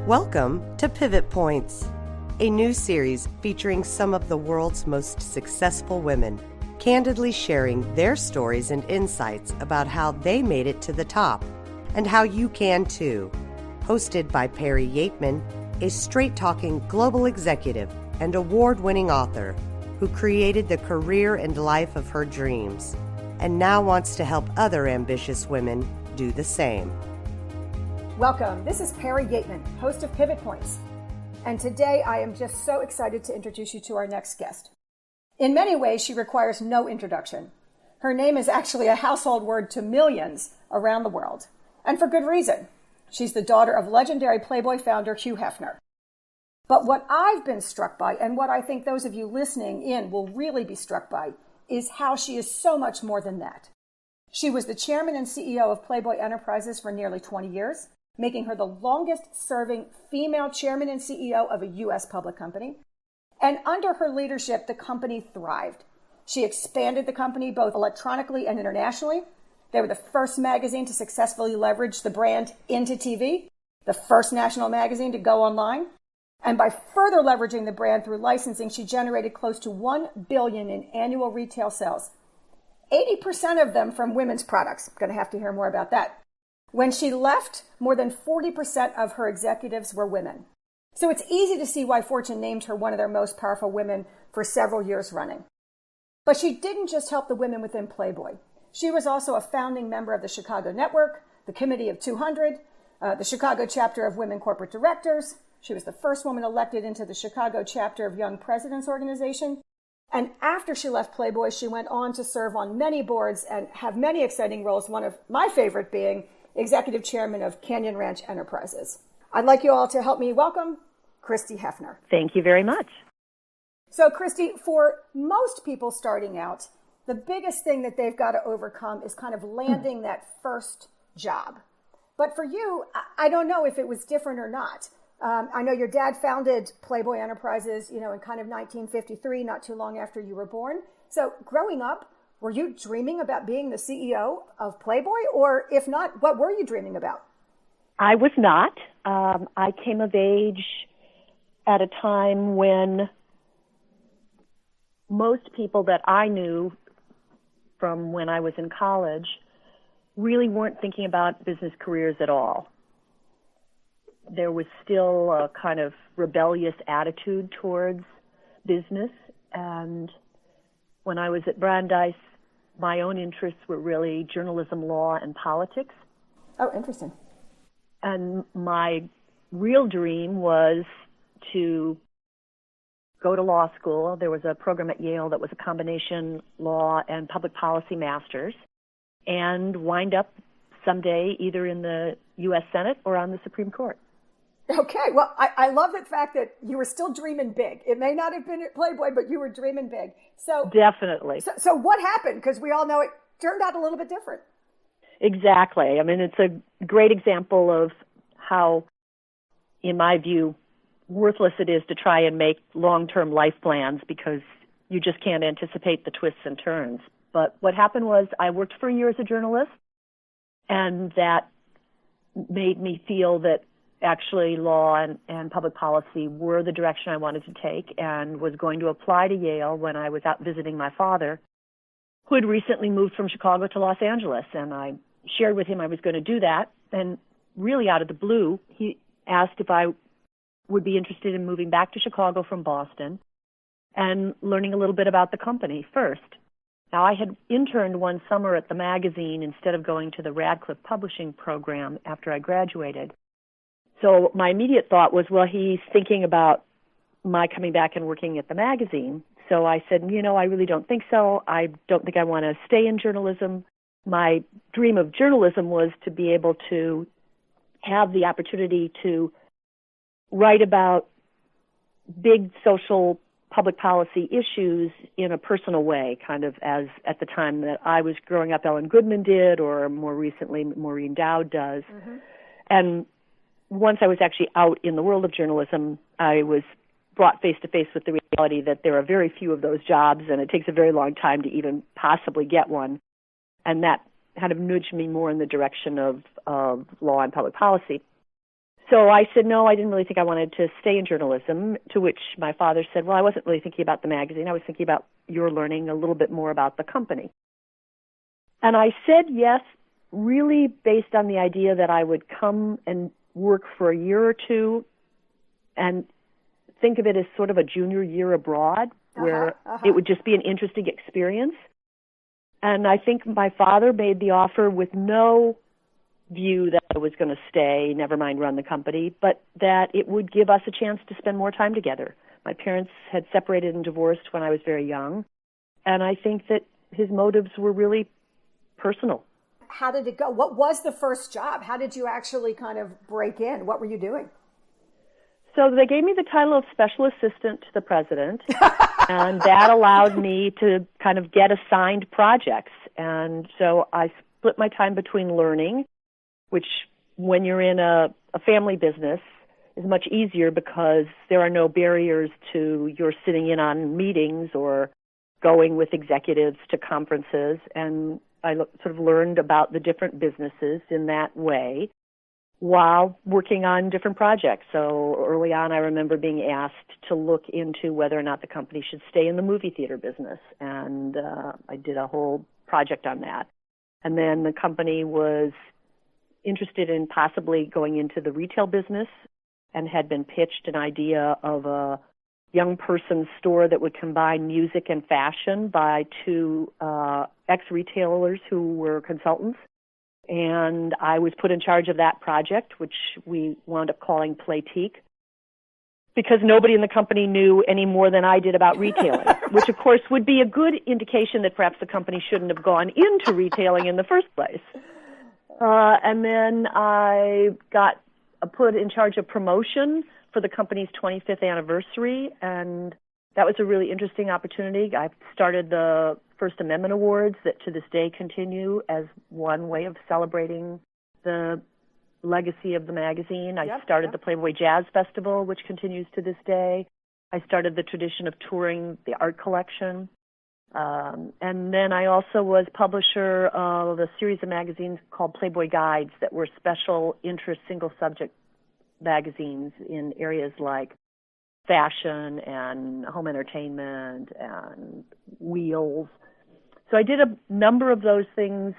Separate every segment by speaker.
Speaker 1: Welcome to Pivot Points, a new series featuring some of the world's most successful women, candidly sharing their stories and insights about how they made it to the top and how you can too. Hosted by Perry Yeatman, a straight-talking global executive and award-winning author who created the career and life of her dreams and now wants to help other ambitious women do the same.
Speaker 2: Welcome. This is Perry Yeatman, host of Pivot Points. And today I am just so excited to introduce you to our next guest. In many ways, she requires no introduction. Her name is actually a household word to millions around the world. And for good reason. She's the daughter of legendary Playboy founder Hugh Hefner. But what I've been struck by, and what I think those of you listening in will really be struck by, is how she is so much more than that. She was the chairman and CEO of Playboy Enterprises for nearly 20 years, making her the longest-serving female chairman and CEO of a U.S. public company. And under her leadership, the company thrived. She expanded the company both electronically and internationally. They were the first magazine to successfully leverage the brand into TV, the first national magazine to go online. And by further leveraging the brand through licensing, she generated close to $1 billion in annual retail sales. 80% of them from women's products. I'm going to have to hear more about that. When she left, more than 40% of her executives were women. So it's easy to see why Fortune named her one of their most powerful women for several years running. But she didn't just help the women within Playboy. She was also a founding member of the Chicago Network, the Committee of 200, the Chicago chapter of Women Corporate Directors. She was the first woman elected into the Chicago chapter of Young Presidents Organization. And after she left Playboy, she went on to serve on many boards and have many exciting roles, one of my favorite being executive chairman of Canyon Ranch Enterprises. I'd like you all to help me welcome Christie Hefner.
Speaker 3: Thank you very much.
Speaker 2: So, Christie, for most people starting out, the biggest thing that they've got to overcome is kind of landing that first job. But for you, I don't know if it was different or not. I know your dad founded Playboy Enterprises, in kind of 1953, not too long after you were born. So growing up, were you dreaming about being the CEO of Playboy? Or if not, what were you dreaming about?
Speaker 3: I was not. I came of age at a time when most people that I knew from when I was in college really weren't thinking about business careers at all. There was still a kind of rebellious attitude towards business. And when I was at Brandeis, my own interests were really journalism, law, and politics.
Speaker 2: Oh, interesting.
Speaker 3: And my real dream was to go to law school. There was a program at Yale that was a combination law and public policy masters, and wind up someday either in the U.S. Senate or on the Supreme Court.
Speaker 2: Okay, well, I love the fact that you were still dreaming big. It may not have been at Playboy, but you were dreaming big. So
Speaker 3: definitely.
Speaker 2: So what happened? Because we all know it turned out a little bit different.
Speaker 3: Exactly. I mean, it's a great example of how, in my view, worthless it is to try and make long-term life plans because you just can't anticipate the twists and turns. But what happened was I worked for a year as a journalist, and that made me feel that actually law and public policy were the direction I wanted to take, and was going to apply to Yale when I was out visiting my father, who had recently moved from Chicago to Los Angeles. And I shared with him I was going to do that. And really out of the blue, he asked if I would be interested in moving back to Chicago from Boston and learning a little bit about the company first. Now, I had interned one summer at the magazine instead of going to the Radcliffe Publishing program after I graduated. So my immediate thought was, well, he's thinking about my coming back and working at the magazine. So I said, I really don't think so. I don't think I want to stay in journalism. My dream of journalism was to be able to have the opportunity to write about big social public policy issues in a personal way, kind of as at the time that I was growing up, Ellen Goodman did, or more recently, Maureen Dowd does. Mm-hmm. And once I was actually out in the world of journalism, I was brought face to face with the reality that there are very few of those jobs, and it takes a very long time to even possibly get one. And that kind of nudged me more in the direction of law and public policy. So I said, no, I didn't really think I wanted to stay in journalism, to which my father said, well, I wasn't really thinking about the magazine. I was thinking about your learning a little bit more about the company. And I said yes, really based on the idea that I would come and work for a year or two and think of it as sort of a junior year abroad, where it would just be an interesting experience. And I think my father made the offer with no view that I was going to stay, never mind run the company, but that it would give us a chance to spend more time together. My parents had separated and divorced when I was very young, and I think that his motives were really personal.
Speaker 2: How did it go? What was the first job? How did you actually kind of break in? What were you doing?
Speaker 3: So they gave me the title of special assistant to the president, and that allowed me to kind of get assigned projects. And so I split my time between learning, which when you're in a family business is much easier because there are no barriers to your sitting in on meetings or going with executives to conferences. And I sort of learned about the different businesses in that way while working on different projects. So early on, I remember being asked to look into whether or not the company should stay in the movie theater business. And I did a whole project on that. And then the company was interested in possibly going into the retail business and had been pitched an idea of a young person's store that would combine music and fashion by two ex-retailers who were consultants. And I was put in charge of that project, which we wound up calling Playtique, because nobody in the company knew any more than I did about retailing, which of course would be a good indication that perhaps the company shouldn't have gone into retailing in the first place. And then I got put in charge of promotion for the company's 25th anniversary, and that was a really interesting opportunity. I started the First Amendment Awards that to this day continue as one way of celebrating the legacy of the magazine. I started the Playboy Jazz Festival, which continues to this day. I started the tradition of touring the art collection. And then I also was publisher of a series of magazines called Playboy Guides that were special interest single subject magazines in areas like fashion and home entertainment and wheels. So I did a number of those things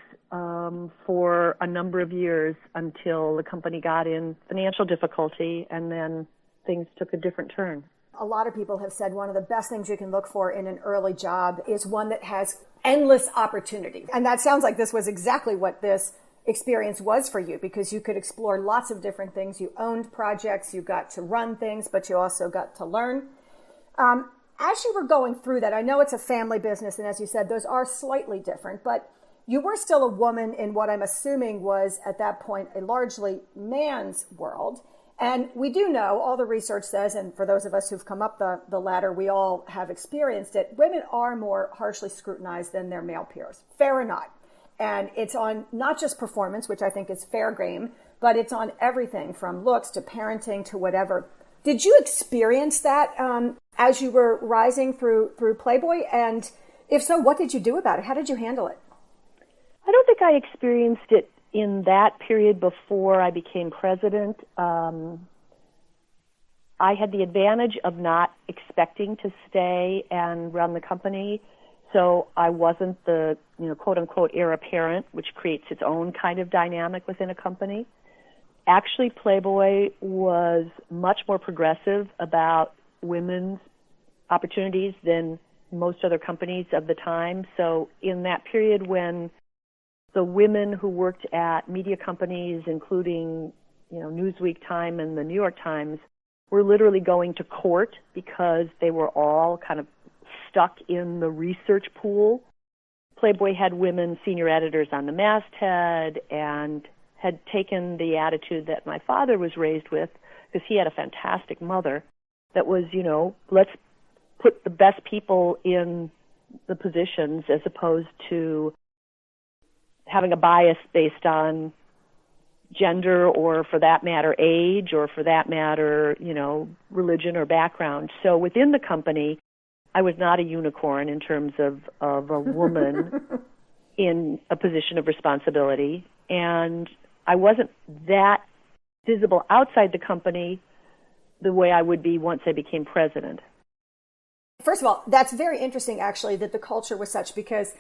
Speaker 3: for a number of years until the company got in financial difficulty, and then things took a different turn.
Speaker 2: A lot of people have said one of the best things you can look for in an early job is one that has endless opportunity. And that sounds like this was exactly what this experience was for you, because you could explore lots of different things. You owned projects, you got to run things, but you also got to learn. As you were going through that, I know it's a family business, and as you said, those are slightly different, but you were still a woman in what I'm assuming was, at that point, a largely man's world. And we do know, all the research says, and for those of us who've come up the ladder, we all have experienced it, women are more harshly scrutinized than their male peers. Fair or not. And it's on not just performance, which I think is fair game, but it's on everything from looks to parenting to whatever. Did you experience that as you were rising through Playboy? And if so, what did you do about it? How did you handle it?
Speaker 3: I don't think I experienced it in that period before I became president. I had the advantage of not expecting to stay and run the company, so I wasn't the, quote unquote heir apparent, which creates its own kind of dynamic within a company. Actually, Playboy was much more progressive about women's opportunities than most other companies of the time. So in that period when the women who worked at media companies, including, Newsweek, Time, and the New York Times, were literally going to court because they were all kind of stuck in the research pool. Playboy had women senior editors on the masthead and had taken the attitude that my father was raised with, because he had a fantastic mother, that was, let's put the best people in the positions as opposed to having a bias based on gender or, for that matter, age or, for that matter, religion or background. So within the company, I was not a unicorn in terms of a woman in a position of responsibility, and I wasn't that visible outside the company the way I would be once I became president.
Speaker 2: First of all, that's very interesting, actually, that the culture was such, because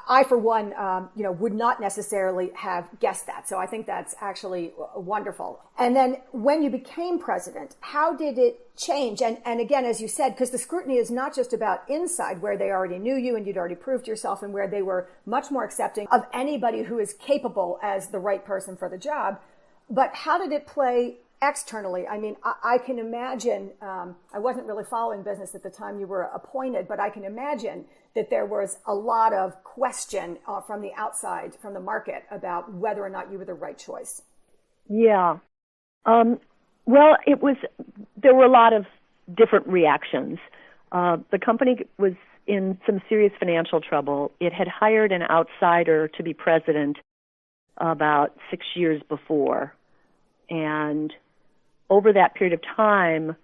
Speaker 2: I, for one, would not necessarily have guessed that. So I think that's actually wonderful. And then when you became president, how did it change? And again, as you said, because the scrutiny is not just about inside, where they already knew you and you'd already proved yourself, and where they were much more accepting of anybody who is capable as the right person for the job. But how did it play externally? I mean, I can imagine, I wasn't really following business at the time you were appointed, but I can imagine that there was a lot of question from the outside, from the market, about whether or not you were the right choice.
Speaker 3: Yeah. Well, there were a lot of different reactions. The company was in some serious financial trouble. It had hired an outsider to be president about 6 years before. And over that period of time,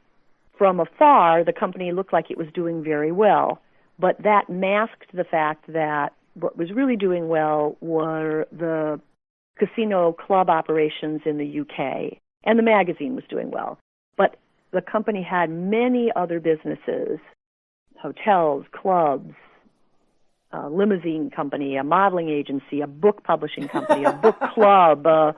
Speaker 3: from afar, the company looked like it was doing very well. But that masked the fact that what was really doing well were the casino club operations in the UK, and the magazine was doing well. But the company had many other businesses, hotels, clubs, a limousine company, a modeling agency, a book publishing company, a book club, a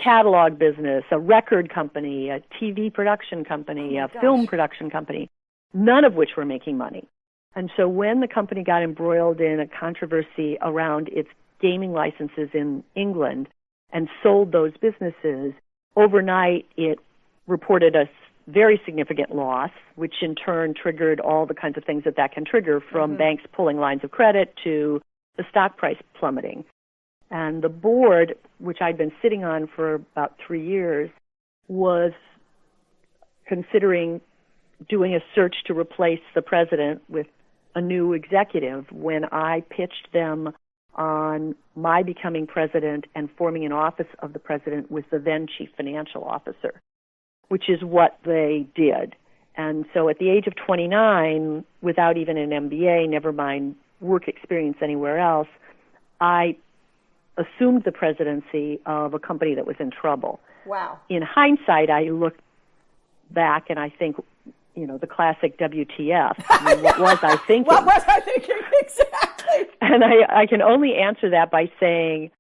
Speaker 3: catalog business, a record company, a TV production company, a film production company, none of which were making money. And so when the company got embroiled in a controversy around its gaming licenses in England and sold those businesses, overnight it reported a very significant loss, which in turn triggered all the kinds of things that can trigger, from banks pulling lines of credit to the stock price plummeting. And the board, which I'd been sitting on for about 3 years, was considering doing a search to replace the president with a new executive when I pitched them on my becoming president and forming an office of the president with the then chief financial officer, which is what they did. And so at the age of 29, without even an MBA, never mind work experience anywhere else, I assumed the presidency of a company that was in trouble.
Speaker 2: Wow. In
Speaker 3: hindsight, I look back and I think, the classic WTF. I mean, what was I thinking?
Speaker 2: What was I thinking? Exactly.
Speaker 3: And I can only answer that by saying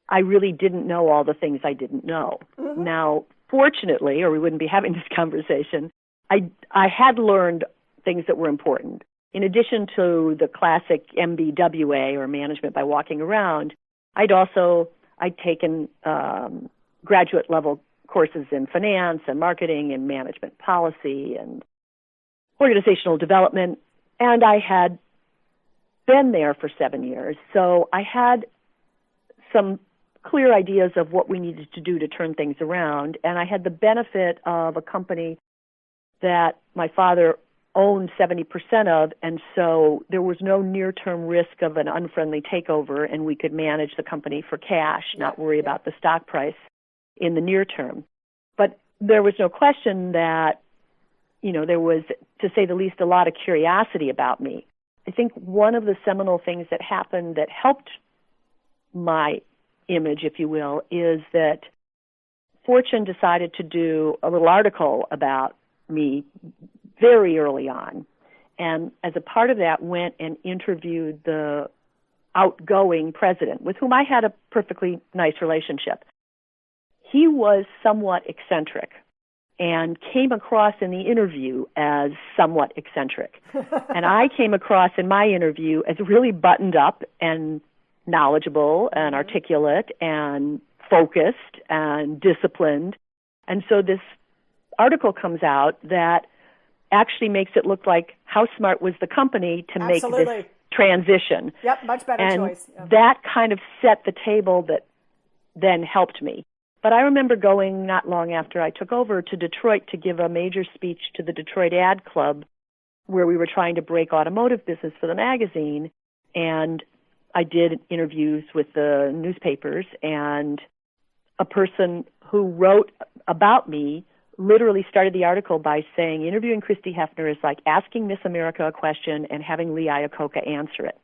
Speaker 3: I really didn't know all the things I didn't know. Mm-hmm. Now, fortunately, or we wouldn't be having this conversation, I had learned things that were important. In addition to the classic MBWA, or management by walking around, I'd taken graduate level courses in finance and marketing and management policy and organizational development, and I had been there for 7 years. So I had some clear ideas of what we needed to do to turn things around, and I had the benefit of a company that my father owned 70% of, and so there was no near-term risk of an unfriendly takeover, and we could manage the company for cash, not worry about the stock price in the near term. But there was no question that, there was, to say the least, a lot of curiosity about me. I think one of the seminal things that happened that helped my image, if you will, is that Fortune decided to do a little article about me very early on. And as a part of that, went and interviewed the outgoing president, with whom I had a perfectly nice relationship. He was somewhat eccentric and came across in the interview as somewhat eccentric. And I came across in my interview as really buttoned up and knowledgeable and articulate and focused and disciplined. And so this article comes out that actually makes it look like how smart was the company to make this transition.
Speaker 2: Yep, much better choice. Yep.
Speaker 3: That kind of set the table that then helped me. But I remember going not long after I took over to Detroit to give a major speech to the Detroit Ad Club, where we were trying to break automotive business for the magazine. And I did interviews with the newspapers, and a person who wrote about me literally started the article by saying, interviewing Christie Hefner is like asking Miss America a question and having Lee Iacocca answer it,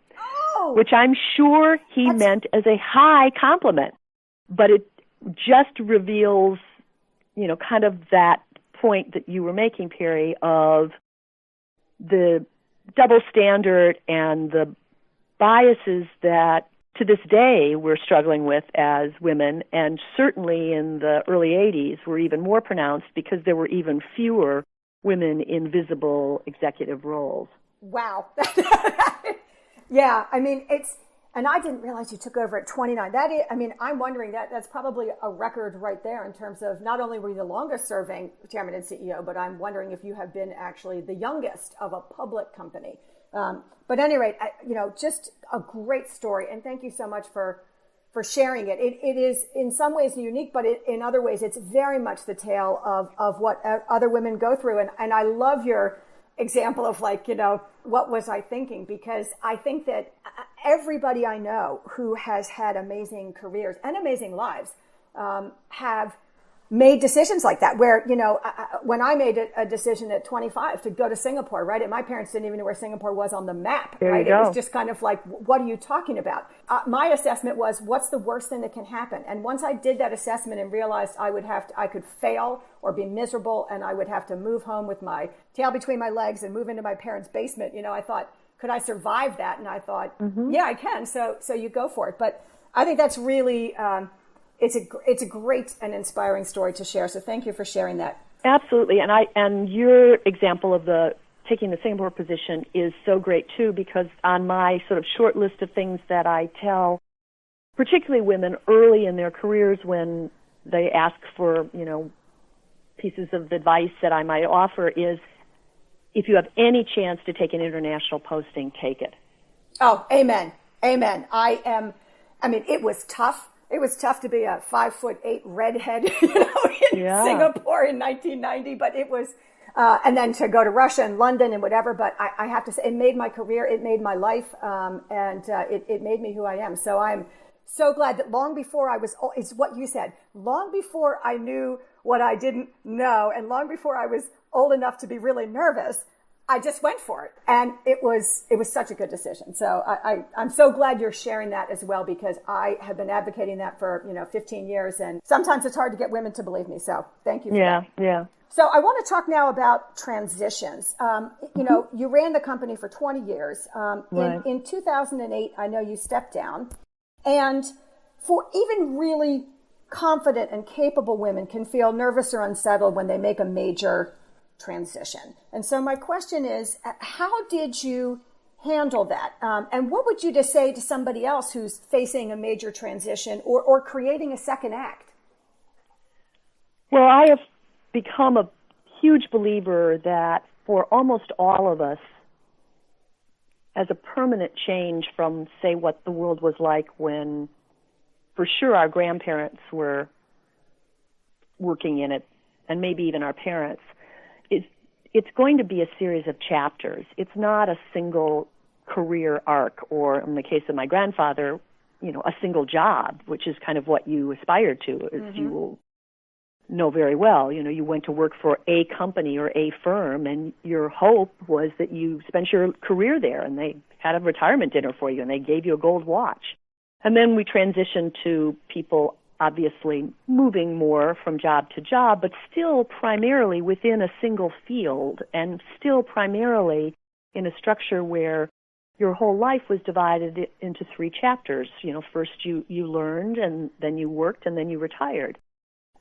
Speaker 3: which I'm sure he meant as a high compliment. But it just reveals kind of that point that you were making, Perry, of the double standard and the biases that to this day we're struggling with as women, and certainly in the early 80s were even more pronounced because there were even fewer women in visible executive roles.
Speaker 2: Wow. Yeah, I mean, and I didn't realize you took over at 29. That is, I mean, I'm wondering that's probably a record right there in terms of not only were you the longest serving chairman and CEO, but I'm wondering if you have been actually the youngest of a public company. But at any rate, just a great story. And thank you so much for sharing it. It is in some ways unique, but in other ways, it's very much the tale of what other women go through. And I love your example of what was I thinking? Because I think that everybody I know who has had amazing careers and amazing lives have made decisions like that, where, when I made a decision at 25 to go to Singapore, right? And my parents didn't even know where Singapore was on the map, right? It was just kind of like, what are you talking about? My assessment was, what's the worst thing that can happen? And once I did that assessment and realized I could fail or be miserable, and I would have to move home with my tail between my legs and move into my parents' basement, I thought, could I survive that? And I thought, yeah, I can. So you go for it. But I think that's really, it's a great and inspiring story to share. So thank you for sharing that.
Speaker 3: Absolutely. And your example of taking the Singapore position is so great too, because on my sort of short list of things that I tell, particularly women early in their careers when they ask for, pieces of advice that I might offer is, if you have any chance to take an international posting, take it. Oh,
Speaker 2: amen. Amen. It was tough. It was tough to be a 5'8" redhead, in Singapore in 1990, but it was, and then to go to Russia and London and whatever. But I have to say, it made my career, it made my life, and it made me who I am. So I'm so glad that long before it's what you said, long before I knew what I didn't know, and long before I was old enough to be really nervous, I just went for it. And it was such a good decision. So I'm so glad you're sharing that as well, because I have been advocating that for, 15 years. And sometimes it's hard to get women to believe me. So thank you for that.
Speaker 3: Yeah.
Speaker 2: So I want to talk now about transitions. You ran the company for 20 years.
Speaker 3: Right.
Speaker 2: In 2008, I know you stepped down. And for even really confident and capable women can feel nervous or unsettled when they make a major transition. And so my question is, how did you handle that? And what would you just say to somebody else who's facing a major transition or creating a second act?
Speaker 3: Well, I have become a huge believer that for almost all of us, as a permanent change from, say, what the world was like when, for sure, our grandparents were working in it, and maybe even our parents, it's going to be a series of chapters. It's not a single career arc, or in the case of my grandfather, a single job, which is kind of what you aspire to, as you will know very well. You went to work for a company or a firm, and your hope was that you spent your career there, and they had a retirement dinner for you, and they gave you a gold watch. And then we transitioned to people obviously moving more from job to job, but still primarily within a single field, and still primarily in a structure where your whole life was divided into 3 chapters. First you learned, and then you worked, and then you retired.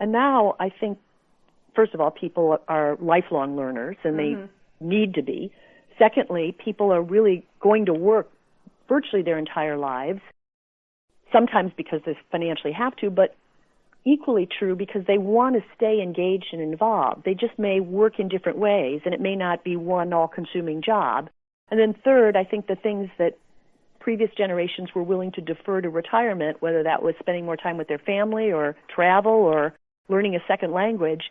Speaker 3: And now I think, first of all, people are lifelong learners, and they need to be. Secondly, people are really going to work virtually their entire lives, sometimes because they financially have to, but equally true because they want to stay engaged and involved. They just may work in different ways, and it may not be one all-consuming job. And then third, I think the things that previous generations were willing to defer to retirement, whether that was spending more time with their family or travel or learning a second language,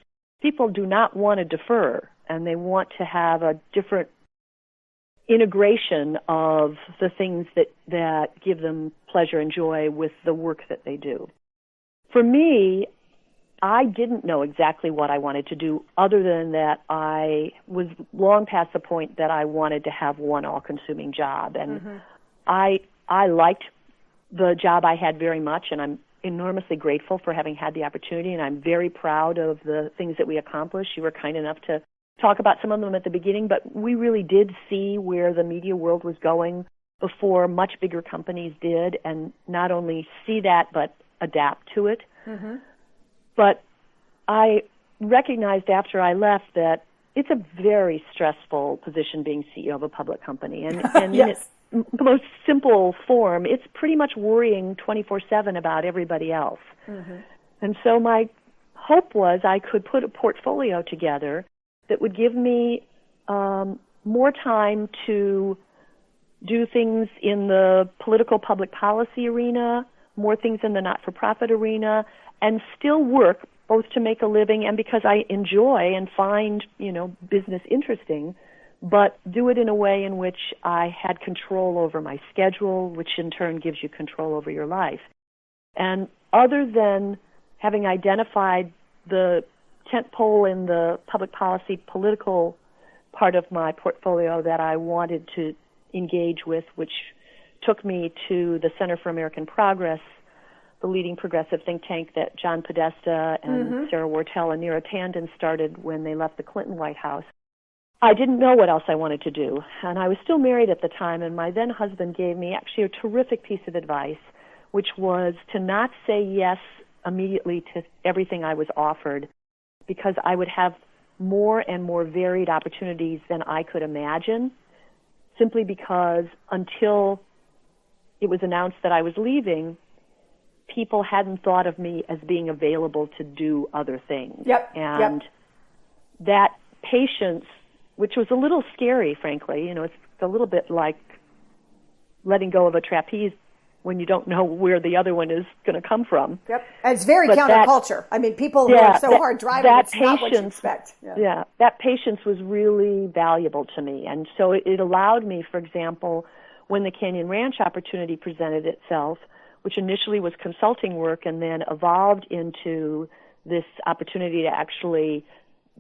Speaker 3: people do not want to defer, and they want to have a different integration of the things that give them pleasure and joy with the work that they do. For me, I didn't know exactly what I wanted to do, other than that I was long past the point that I wanted to have one all-consuming job. And I liked the job I had very much, and I'm enormously grateful for having had the opportunity, and I'm very proud of the things that we accomplished. You were kind enough to talk about some of them at the beginning, but we really did see where the media world was going before much bigger companies did, and not only see that, but adapt to it. Mm-hmm. But I recognized after I left that it's a very stressful position being CEO of a public company. And
Speaker 2: yes.
Speaker 3: In its most simple form, it's pretty much worrying 24/7 about everybody else. Mm-hmm. And so my hope was I could put a portfolio together that would give me more time to do things in the political public policy arena, more things in the not-for-profit arena, and still work both to make a living and because I enjoy and find, business interesting, but do it in a way in which I had control over my schedule, which in turn gives you control over your life. And other than having identified the tentpole in the public policy political part of my portfolio that I wanted to engage with, which took me to the Center for American Progress, the leading progressive think tank that John Podesta and Sarah Wartell and Neera Tanden started when they left the Clinton White House. I didn't know what else I wanted to do, and I was still married at the time, and my then husband gave me actually a terrific piece of advice, which was to not say yes immediately to everything I was offered, because I would have more and more varied opportunities than I could imagine, simply because until it was announced that I was leaving, people hadn't thought of me as being available to do other things. And that patience, which was a little scary, frankly, it's a little bit like letting go of a trapeze when you don't know where the other one is going to come from.
Speaker 2: And it's very counterculture. People work so hard driving, it's not what you expect.
Speaker 3: That patience was really valuable to me. And so it allowed me, for example, when the Canyon Ranch opportunity presented itself, which initially was consulting work and then evolved into this opportunity to actually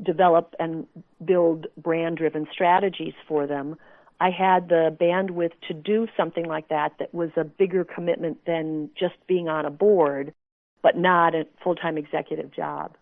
Speaker 3: develop and build brand-driven strategies for them, I had the bandwidth to do something like that was a bigger commitment than just being on a board, but not a full-time executive job.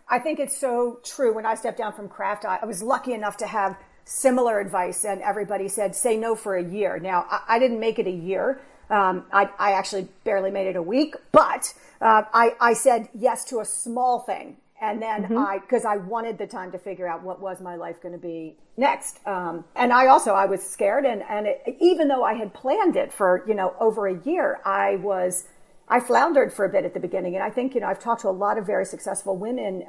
Speaker 2: I think it's so true. When I stepped down from Kraft, I was lucky enough to have similar advice, and everybody said, say no for a year. Now, I didn't make it a year. I actually barely made it a week, but I said yes to a small thing. And then because I wanted the time to figure out what was my life going to be next. And I was scared. And even though I had planned it for, over a year, I floundered for a bit at the beginning. And I think, I've talked to a lot of very successful women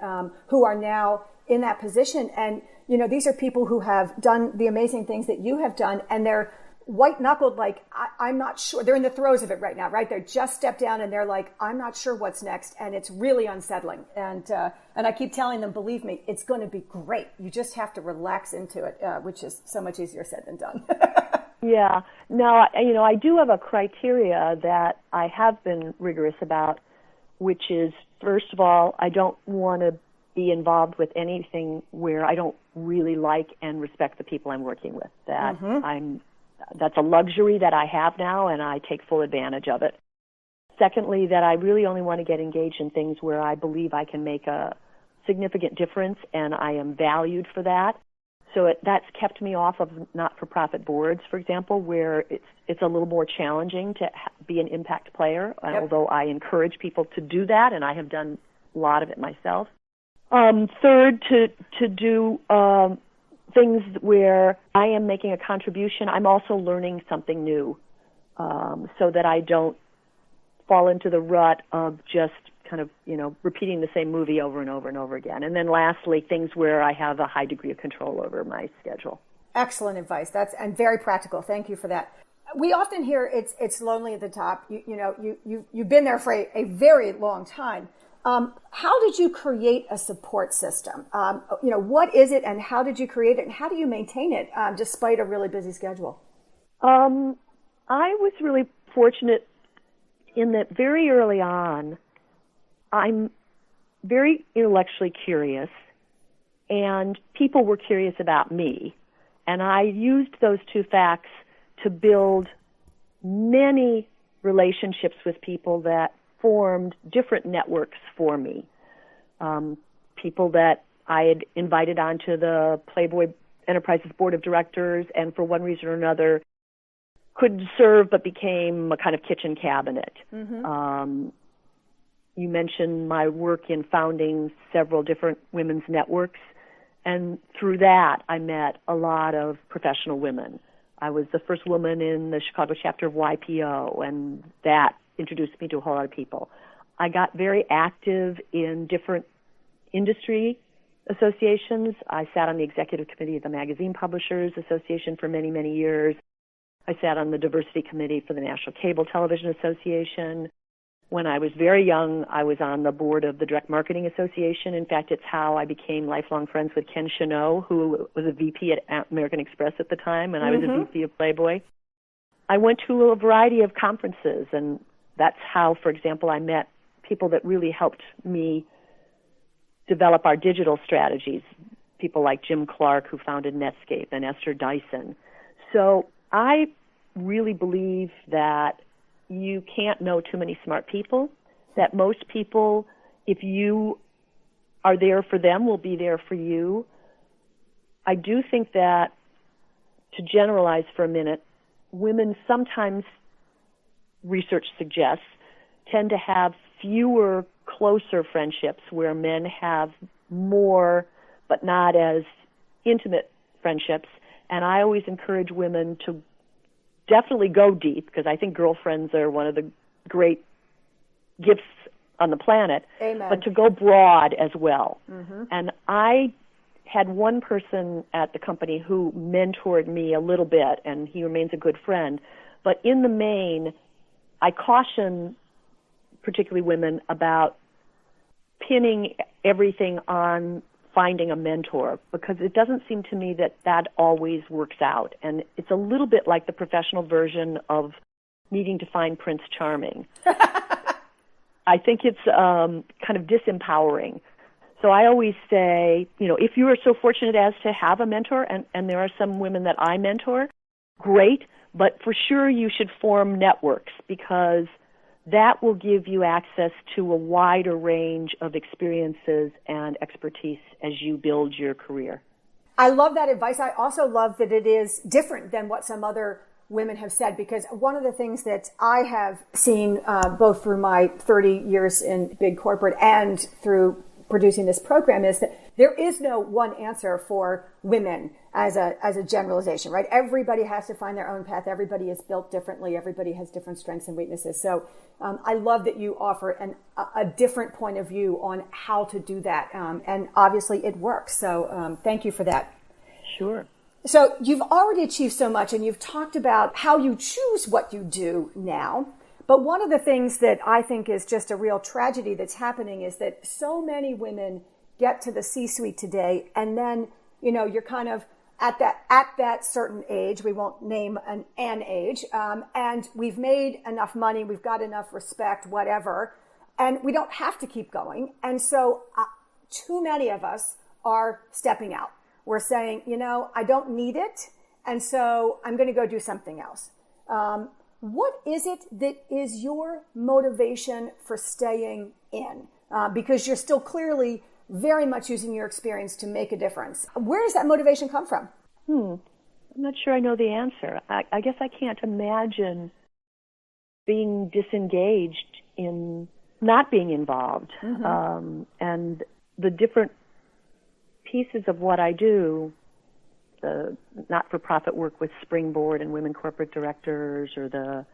Speaker 2: who are now in that position. And, these are people who have done the amazing things that you have done. And they're white-knuckled, like, I'm not sure. They're in the throes of it right now, right? They just stepped down and they're like, I'm not sure what's next. And it's really unsettling. And I keep telling them, believe me, it's going to be great. You just have to relax into it, which is so much easier said than done.
Speaker 3: Yeah. No, I do have a criteria that I have been rigorous about, which is, first of all, I don't want to be involved with anything where I don't really like and respect the people I'm working with. That's a luxury that I have now, and I take full advantage of it. Secondly, that I really only want to get engaged in things where I believe I can make a significant difference, and I am valued for that. So that's kept me off of not-for-profit boards, for example, where it's a little more challenging to be an impact player, although I encourage people to do that, and I have done a lot of it myself. Third, to do things where I am making a contribution. I'm also learning something new, so that I don't fall into the rut of just kind of, repeating the same movie over and over and over again. And then lastly, things where I have a high degree of control over my schedule.
Speaker 2: Excellent advice. And very practical. Thank you for that. We often hear it's lonely at the top. You've been there for a very long time. How did you create a support system? What is it, and how did you create it, and how do you maintain it despite a really busy schedule?
Speaker 3: I was really fortunate in that very early on, I'm very intellectually curious, and people were curious about me. And I used those two facts to build many relationships with people that formed different networks for me. People that I had invited onto the Playboy Enterprises Board of Directors and for one reason or another couldn't serve but became a kind of kitchen cabinet. Mm-hmm. You mentioned my work in founding several different women's networks, and through that I met a lot of professional women. I was the first woman in the Chicago chapter of YPO, and that introduced me to a whole lot of people. I got very active in different industry associations. I sat on the executive committee of the Magazine Publishers Association for many, many years. I sat on the diversity committee for the National Cable Television Association. When I was very young, I was on the board of the Direct Marketing Association. In fact, it's how I became lifelong friends with Ken Cheneau, who was a VP at American Express at the time, and I was a VP of Playboy. I went to a variety of conferences, and that's how, for example, I met people that really helped me develop our digital strategies, people like Jim Clark, who founded Netscape, and Esther Dyson. So I really believe that you can't know too many smart people, that most people, if you are there for them, will be there for you. I do think that, to generalize for a minute, women sometimes, research suggests, tend to have fewer closer friendships where men have more but not as intimate friendships. And I always encourage women to definitely go deep, because I think girlfriends are one of the great gifts on the planet.
Speaker 2: Amen.
Speaker 3: But to go broad as well. Mm-hmm. And I had one person at the company who mentored me a little bit, and he remains a good friend. But in the main, I caution particularly women about pinning everything on finding a mentor, because it doesn't seem to me that that always works out. And it's a little bit like the professional version of needing to find Prince Charming. I think it's kind of disempowering. So I always say, if you are so fortunate as to have a mentor, and there are some women that I mentor, great, but for sure you should form networks, because that will give you access to a wider range of experiences and expertise as you build your career.
Speaker 2: I love that advice. I also love that it is different than what some other women have said, because one of the things that I have seen both through my 30 years in big corporate and through producing this program is that there is no one answer for women as a generalization, right? Everybody has to find their own path. Everybody is built differently. Everybody has different strengths and weaknesses. So I love that you offer a different point of view on how to do that. And obviously it works. So thank you for that.
Speaker 3: Sure.
Speaker 2: So you've already achieved so much, and you've talked about how you choose what you do now. But one of the things that I think is just a real tragedy that's happening is that so many women get to the C-suite today, and then, you're kind of at that certain age, we won't name an age, and we've made enough money, we've got enough respect, whatever, and we don't have to keep going. And so too many of us are stepping out. We're saying, I don't need it, and so I'm going to go do something else. What is it that is your motivation for staying in? Because you're still clearly very much using your experience to make a difference. Where does that motivation come from?
Speaker 3: I'm not sure I know the answer. I guess I can't imagine being disengaged in not being involved. Mm-hmm. And the different pieces of what I do, the not-for-profit work with Springboard and Women Corporate Directors, or the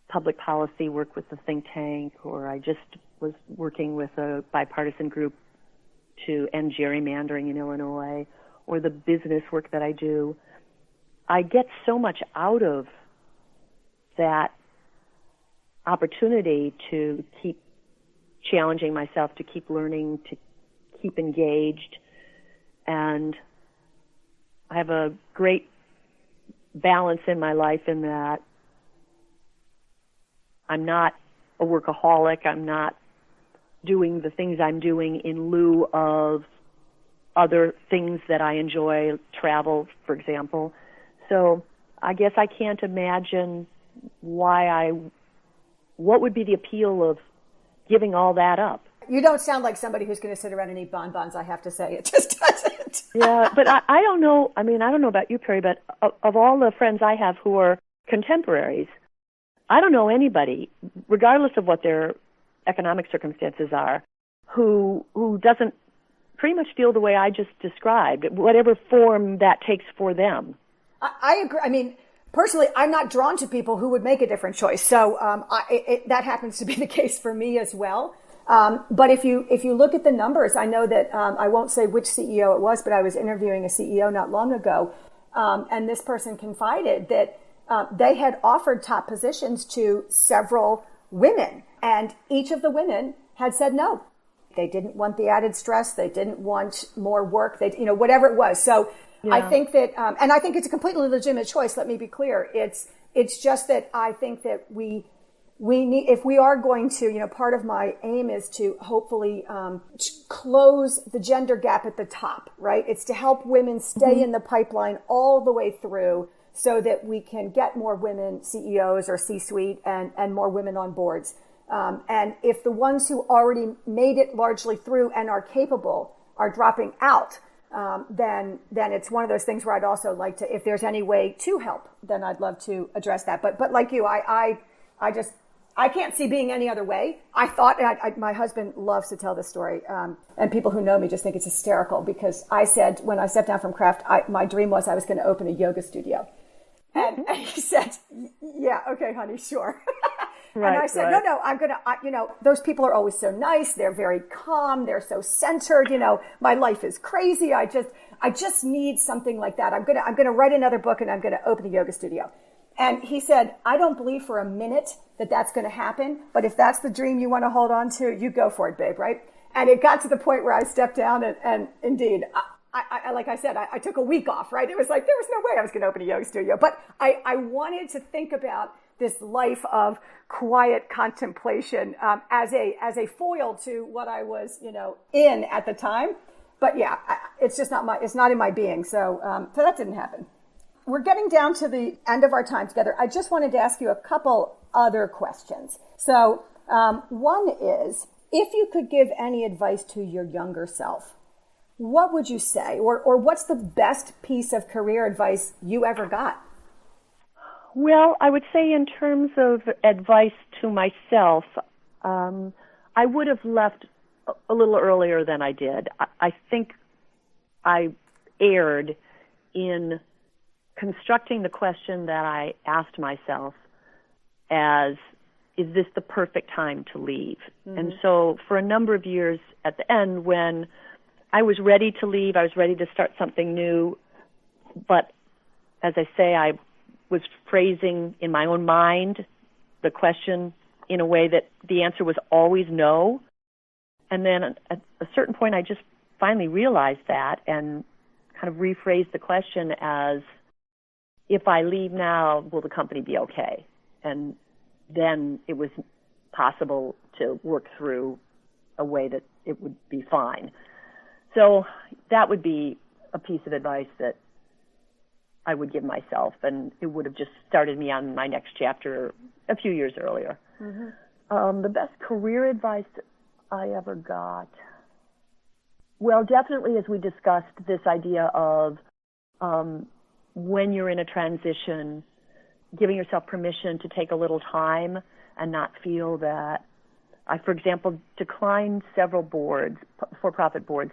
Speaker 3: public policy work with the think tank, or I just was working with a bipartisan group to end gerrymandering in Illinois, or the business work that I do. I get so much out of that opportunity to keep challenging myself, to keep learning, to keep engaged. And I have a great balance in my life in that I'm not a workaholic. I'm not doing the things I'm doing in lieu of other things that I enjoy, travel, for example. So I guess I can't imagine why I what would be the appeal of giving all that up?
Speaker 2: You don't sound like somebody who's going to sit around and eat bonbons, I have to say. It just doesn't.
Speaker 3: Yeah, but I don't know. I mean, I don't know about you, Perry, but of all the friends I have who are contemporaries, I don't know anybody, regardless of what their economic circumstances are, who doesn't pretty much feel the way I just described, whatever form that takes for them.
Speaker 2: I agree. I mean, personally, I'm not drawn to people who would make a different choice. So that happens to be the case for me as well. But if you look at the numbers, I know that I won't say which CEO it was, but I was interviewing a CEO not long ago, and this person confided that they had offered top positions to several women, and each of the women had said no. They didn't want the added stress. They didn't want more work. Whatever it was. So yeah. I think that, and I think it's a completely legitimate choice. Let me be clear. It's just that I think that we need, if we are going to, part of my aim is to hopefully close the gender gap at the top, right? It's to help women stay in the pipeline all the way through so that we can get more women CEOs or C-suite and more women on boards. And if the ones who already made it largely through and are capable are dropping out, then it's one of those things where I'd also like to, if there's any way to help, then I'd love to address that. But like you, I can't see being any other way. I thought, my husband loves to tell this story, and people who know me just think it's hysterical because I said, when I stepped down from Kraft, my dream was I was going to open a yoga studio. And he said, yeah, okay, honey, sure. Right, and I said, no, I'm going to, those people are always so nice. They're very calm. They're so centered. My life is crazy. I just need something like that. I'm going to write another book and I'm going to open a yoga studio. And he said, I don't believe for a minute that that's going to happen. But if that's the dream you want to hold on to, you go for it, babe. Right. And it got to the point where I stepped down and indeed, I like I said, I took a week off, right? It was like, there was no way I was going to open a yoga studio. But I wanted to think about this life of quiet contemplation as a foil to what I was, in at the time. But yeah, it's not in my being. So that didn't happen. We're getting down to the end of our time together. I just wanted to ask you a couple other questions. So one is, if you could give any advice to your younger self, what would you say? Or what's the best piece of career advice you ever got?
Speaker 3: Well, I would say in terms of advice to myself, I would have left a little earlier than I did. I think I erred in constructing the question that I asked myself as, is this the perfect time to leave? Mm-hmm. And so for a number of years at the end, when I was ready to leave, I was ready to start something new, but as I say, I was phrasing in my own mind the question in a way that the answer was always no. And then at a certain point, I just finally realized that and kind of rephrased the question as, if I leave now, will the company be okay? And then it was possible to work through a way that it would be fine. So that would be a piece of advice that I would give myself, and it would have just started me on my next chapter a few years earlier. Mm-hmm. The best career advice I ever got, well, definitely as we discussed, this idea of when you're in a transition, giving yourself permission to take a little time and not feel that. I, for example, declined several boards, for-profit boards,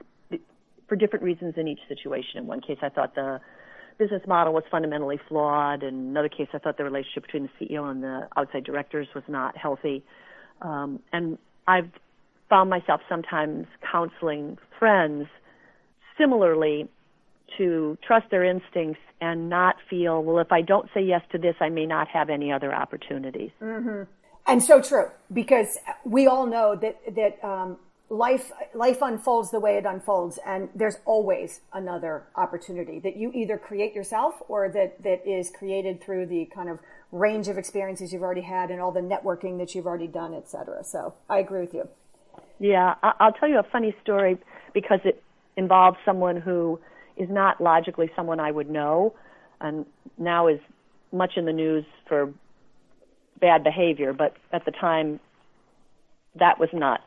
Speaker 3: for different reasons in each situation. In one case, I thought the business model was fundamentally flawed. In another case, I thought the relationship between the CEO and the outside directors was not healthy. And I've found myself sometimes counseling friends similarly to trust their instincts and not feel, well, if I don't say yes to this, I may not have any other opportunities.
Speaker 2: Mm-hmm. And so true, because we all know that life unfolds the way it unfolds, and there's always another opportunity that you either create yourself or that is created through the kind of range of experiences you've already had and all the networking that you've already done, et cetera. So I agree with you.
Speaker 3: Yeah, I'll tell you a funny story because it involves someone who is not logically someone I would know, and now is much in the news for bad behavior, but at the time, that was not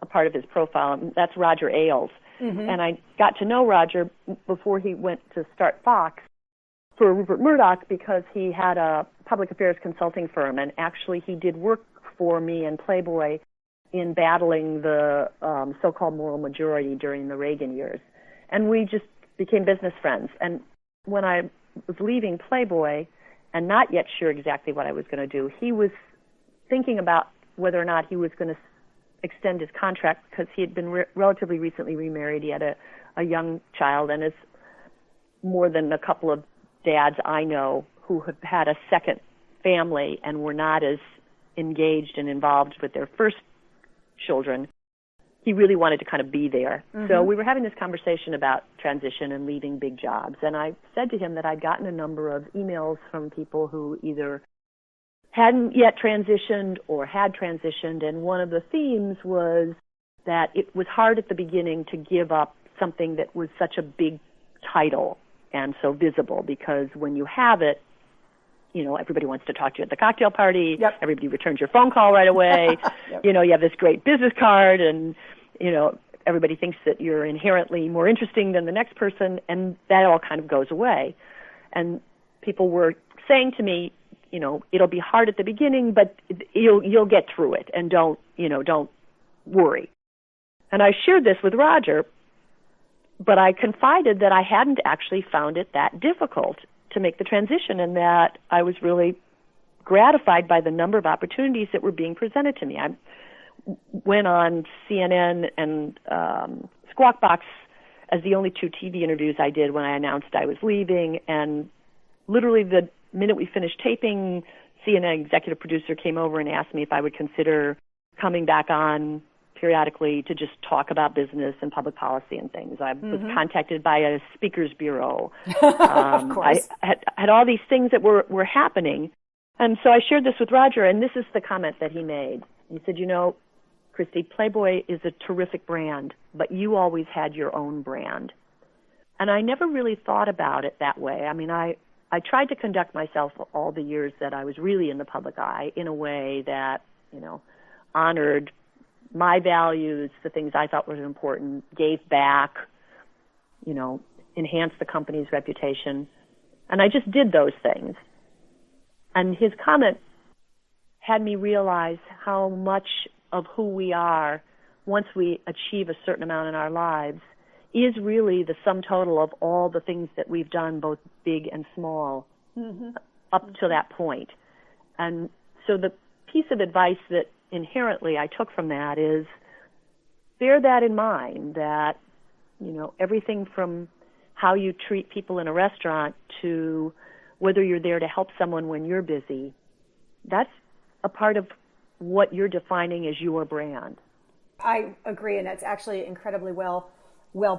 Speaker 3: a part of his profile. That's Roger Ailes. Mm-hmm. And I got to know Roger before he went to start Fox for Rupert Murdoch because he had a public affairs consulting firm, and actually he did work for me and Playboy in battling the so-called moral majority during the Reagan years. And we just became business friends. And when I was leaving Playboy and not yet sure exactly what I was going to do, he was thinking about whether or not he was going to extend his contract because he had been relatively recently remarried. He had a young child, and is more than a couple of dads I know who have had a second family and were not as engaged and involved with their first children. He really wanted to kind of be there. Mm-hmm. So we were having this conversation about transition and leaving big jobs, and I said to him that I'd gotten a number of emails from people who either hadn't yet transitioned or had transitioned, and one of the themes was that it was hard at the beginning to give up something that was such a big title and so visible, because when you have it, you know, everybody wants to talk to you at the cocktail party.
Speaker 2: Yep.
Speaker 3: Everybody returns your phone call right away. Yep. You know, you have this great business card, and, you know, everybody thinks that you're inherently more interesting than the next person, and that all kind of goes away. And people were saying to me, you know, it'll be hard at the beginning, but you'll get through it, and don't worry. And I shared this with Roger, but I confided that I hadn't actually found it that difficult to make the transition, and that I was really gratified by the number of opportunities that were being presented to me. I went on CNN and Squawk Box as the only 2 TV interviews I did when I announced I was leaving, and literally the minute we finished taping, CNN executive producer came over and asked me if I would consider coming back on periodically to just talk about business and public policy and things. I was contacted by a speakers bureau.
Speaker 2: Of course.
Speaker 3: I had all these things that were happening. And so I shared this with Roger, and this is the comment that he made. He said, you know, Christie, Playboy is a terrific brand, but you always had your own brand. And I never really thought about it that way. I mean, I tried to conduct myself all the years that I was really in the public eye in a way that, you know, honored my values, the things I thought were important, gave back, you know, enhanced the company's reputation. And I just did those things. And his comment had me realize how much of who we are once we achieve a certain amount in our lives is really the sum total of all the things that we've done, both big and small, up to that point. And so the piece of advice that inherently I took from that is bear that in mind, that, you know, everything from how you treat people in a restaurant to whether you're there to help someone when you're busy, that's a part of what you're defining as your brand.
Speaker 2: I agree, and that's actually incredibly well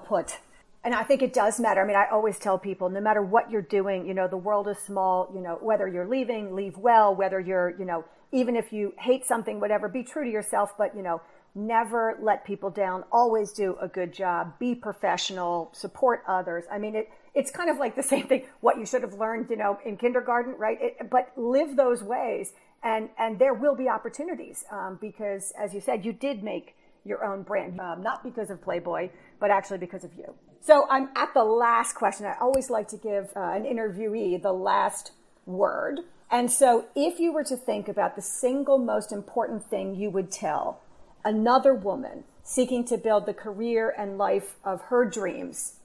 Speaker 2: put. And I think it does matter. I mean, I always tell people, no matter what you're doing, you know, the world is small, you know, whether you're leaving, leave well, whether you're, you know, even if you hate something, whatever, be true to yourself, but, you know, never let people down, always do a good job, be professional, support others. I mean, it's kind of like the same thing, what you should have learned, you know, in kindergarten, right? But live those ways, and there will be opportunities, because, as you said, you did make your own brand, not because of Playboy, but actually because of you. So I'm at the last question. I always like to give an interviewee the last word. And so if you were to think about the single most important thing you would tell another woman seeking to build the career and life of her dreams,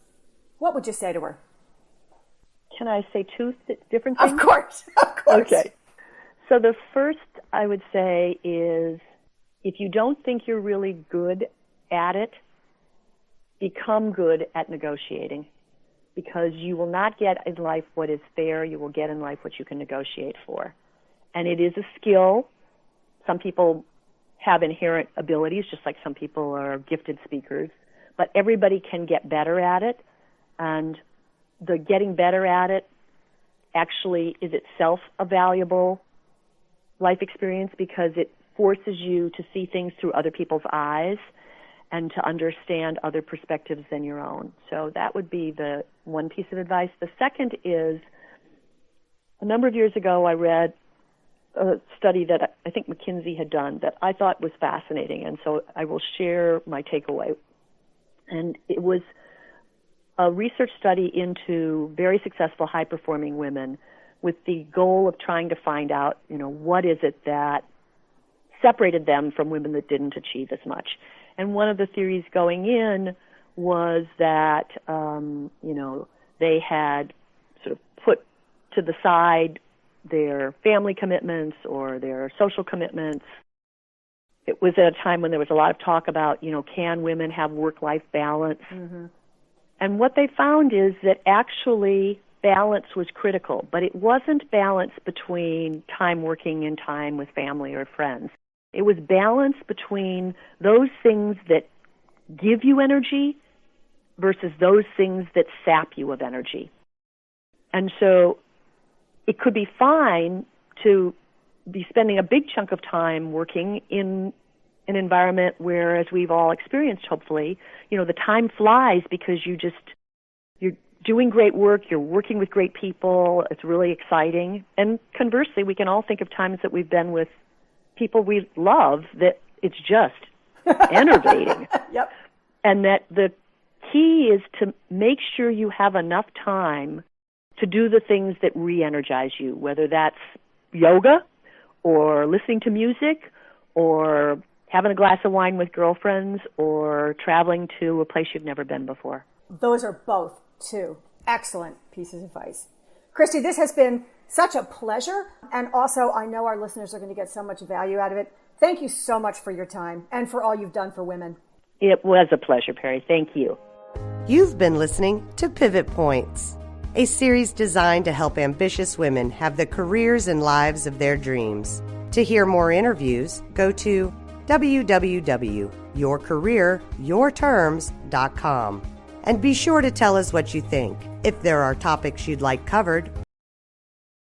Speaker 2: what would you say to her?
Speaker 3: Can I say 2 different things?
Speaker 2: Of course.
Speaker 3: Okay. So the first I would say is, if you don't think you're really good at it, become good at negotiating, because you will not get in life what is fair. You will get in life what you can negotiate for. And it is a skill. Some people have inherent abilities, just like some people are gifted speakers, but everybody can get better at it. And the getting better at it actually is itself a valuable life experience, because it forces you to see things through other people's eyes and to understand other perspectives than your own. So that would be the one piece of advice. The second is, a number of years ago I read a study that I think McKinsey had done that I thought was fascinating, and so I will share my takeaway. And it was a research study into very successful, high-performing women with the goal of trying to find out, what is it that separated them from women that didn't achieve as much. And one of the theories going in was that, they had sort of put to the side their family commitments or their social commitments. It was at a time when there was a lot of talk about, can women have work-life balance? Mm-hmm. And what they found is that actually balance was critical, but it wasn't balance between time working and time with family or friends. It was balance between those things that give you energy versus those things that sap you of energy. And so it could be fine to be spending a big chunk of time working in an environment where, as we've all experienced, hopefully, the time flies because you're doing great work, you're working with great people, it's really exciting. And conversely, we can all think of times that we've been with people we love that it's just enervating.
Speaker 2: Yep.
Speaker 3: And that the key is to make sure you have enough time to do the things that re-energize you, whether that's yoga or listening to music or having a glass of wine with girlfriends or traveling to a place you've never been before.
Speaker 2: Those are both two excellent pieces of advice. Christie, this has been such a pleasure, and also I know our listeners are going to get so much value out of it. Thank you so much for your time and for all you've done for women.
Speaker 3: It was a pleasure, Perry. Thank you.
Speaker 1: You've been listening to Pivot Points, a series designed to help ambitious women have the careers and lives of their dreams. To hear more interviews, go to www.yourcareeryourterms.com. And be sure to tell us what you think. If there are topics you'd like covered,